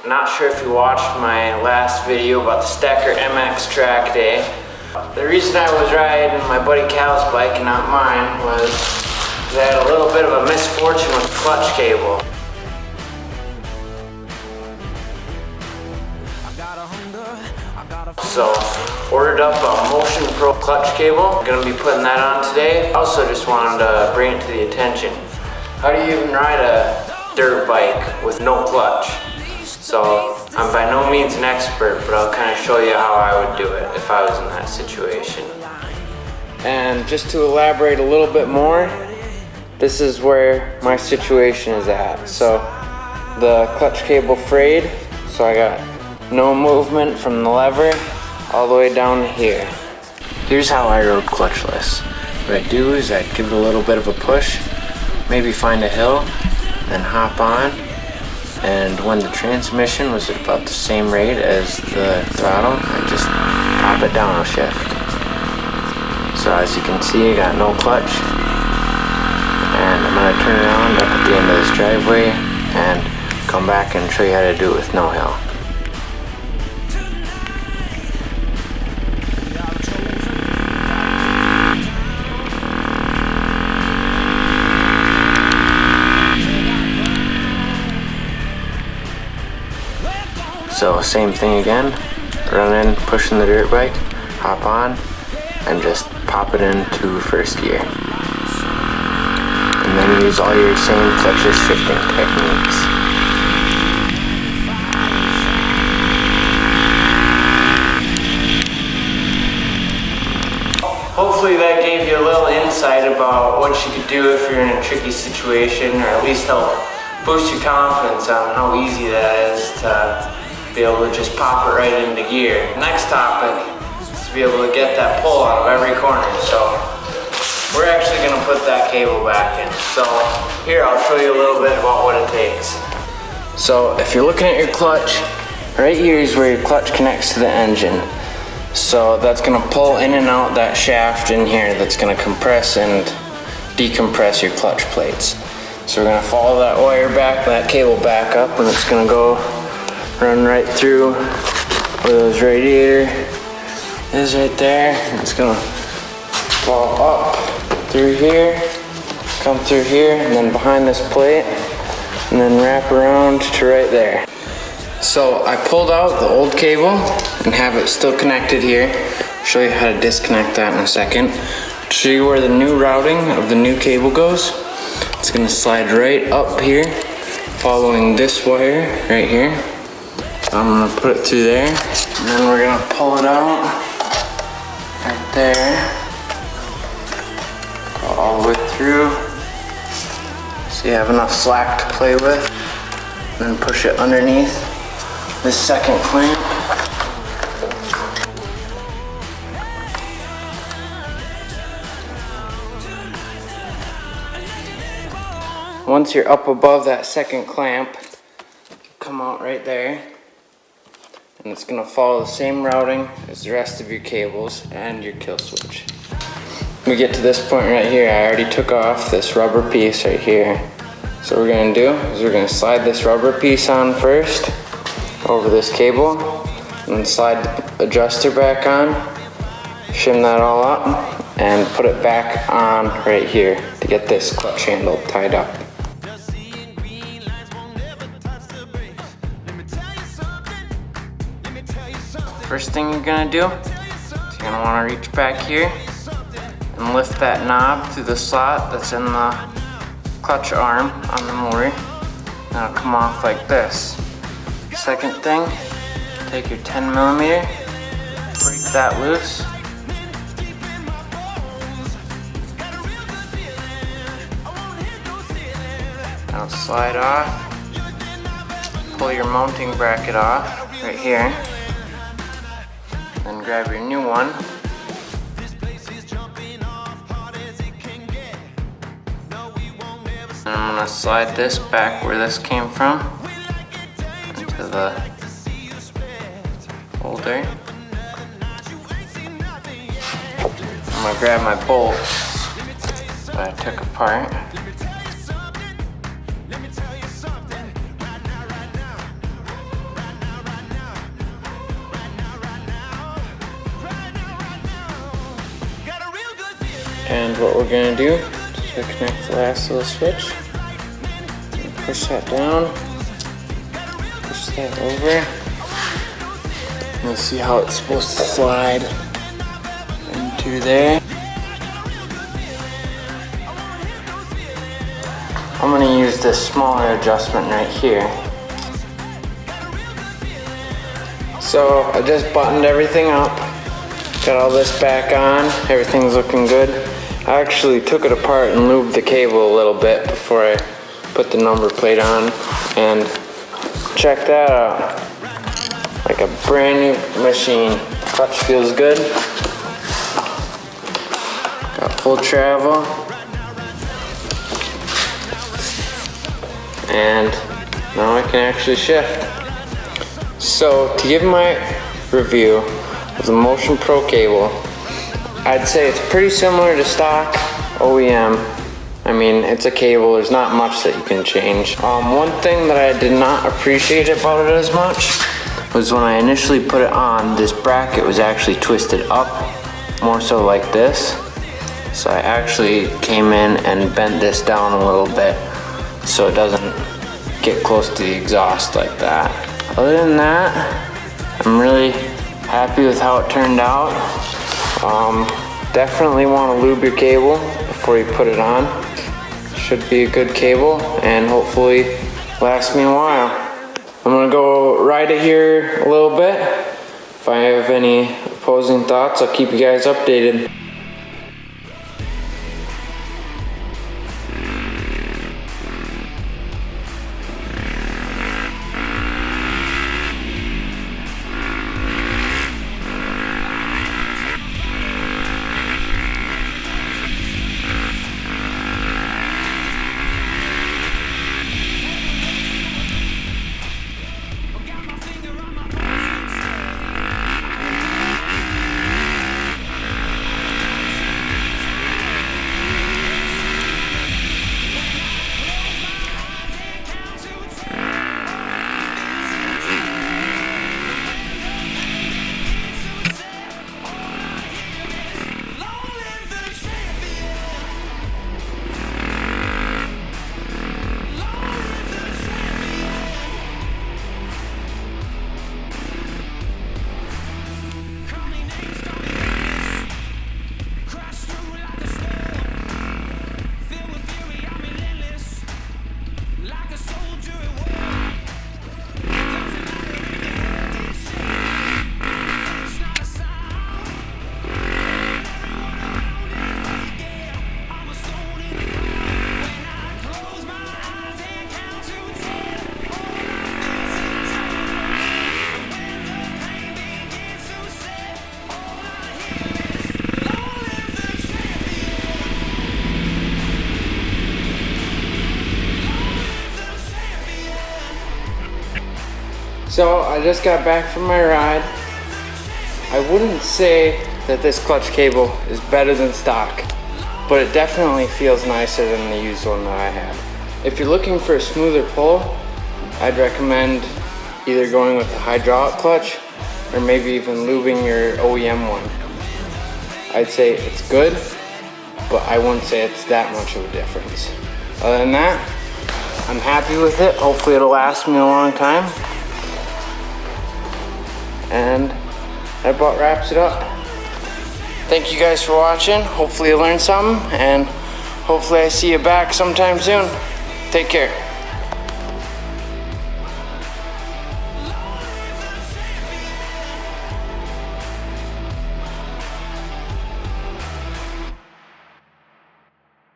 Not sure if you watched my last video about the Stacker MX track day. The reason I was riding my buddy Cal's bike and not mine was I had a little bit of a misfortune with the clutch cable. So, ordered up a Motion Pro clutch cable. Gonna be putting that on today. Also just wanted to bring it to the attention. How do you even ride a dirt bike with no clutch? So, I'm by no means an expert, but I'll kind of show you how I would do it if I was in that situation. And just to elaborate a little bit more, this is where my situation is at. So, the clutch cable frayed, so I got no movement from the lever all the way down to here. Here's how I rode clutchless. What I'd do is I'd give it a little bit of a push, maybe find a hill, then hop on, and when the transmission was at about the same rate as the throttle, I'd just pop it down a shift. So as you can see, I got no clutch, and I'm gonna turn around up at the end of this driveway and come back and show you how to do it with no hill. So same thing again, run in, pushing the dirt bike, hop on, and just pop it into first gear. And then use all your same clutchless shifting techniques. Hopefully that gave you a little insight about what you could do if you're in a tricky situation, or at least help boost your confidence on how easy that is to be able to just pop it right into gear. Next topic is to be able to get that pull out of every corner. So we're actually gonna put that cable back in. So here, I'll show you a little bit about what it takes. So if you're looking at your clutch, right here is where your clutch connects to the engine. So that's gonna pull in and out that shaft in here that's gonna compress and decompress your clutch plates. So we're gonna follow that wire back, that cable back up, and it's gonna go run right through where those radiator is right there. It's gonna fall up through here, come through here, and then behind this plate, and then wrap around to right there. So I pulled out the old cable and have it still connected here. I'll show you how to disconnect that in a second. To show you where the new routing of the new cable goes, it's gonna slide right up here, following this wire right here. So I'm gonna put it through there, and then we're gonna pull it out right there, go all the way through, so you have enough slack to play with, and then push it underneath this second clamp. Once you're up above that second clamp, come out right there. And it's gonna follow the same routing as the rest of your cables and your kill switch. When we get to this point right here, I already took off this rubber piece right here. So what we're gonna do is we're gonna slide this rubber piece on first over this cable, and then slide the adjuster back on, shim that all up, and put it back on right here to get this clutch handle tied up. First thing you're gonna do is you're gonna wanna reach back here and lift that knob through the slot that's in the clutch arm on the motor. And it'll come off like this. Second thing, take your 10mm, break that loose. Now slide off, pull your mounting bracket off right here. Then grab your new one. And I'm gonna slide this back where this came from into the holder. I'm gonna grab my bolts that I took apart. And what we're gonna do is connect the last little switch. Push that down. Push that over. And we'll see how it's supposed to slide into there. I'm gonna use this smaller adjustment right here. So I just buttoned everything up. Got all this back on. Everything's looking good. I actually took it apart and lubed the cable a little bit before I put the number plate on. And check that out. Like a brand new machine. Clutch feels good. Got full travel. And now I can actually shift. So to give my review of the Motion Pro cable, I'd say it's pretty similar to stock OEM. I mean, it's a cable, there's not much that you can change. One thing that I did not appreciate about it as much was when I initially put it on, this bracket was actually twisted up, more so like this. So I actually came in and bent this down a little bit so it doesn't get close to the exhaust like that. Other than that, I'm really happy with how it turned out. Definitely want to lube your cable before you put it on. Should be a good cable and hopefully last me a while. I'm gonna go ride it here a little bit. If I have any opposing thoughts, I'll keep you guys updated. So I just got back from my ride. I wouldn't say that this clutch cable is better than stock, but it definitely feels nicer than the used one that I had. If you're looking for a smoother pull, I'd recommend either going with the hydraulic clutch or maybe even lubing your OEM one. I'd say it's good, but I wouldn't say it's that much of a difference. Other than that, I'm happy with it. Hopefully it'll last me a long time. And that about wraps it up. Thank you guys for watching. Hopefully you learned something, and hopefully I see you back sometime soon. Take care.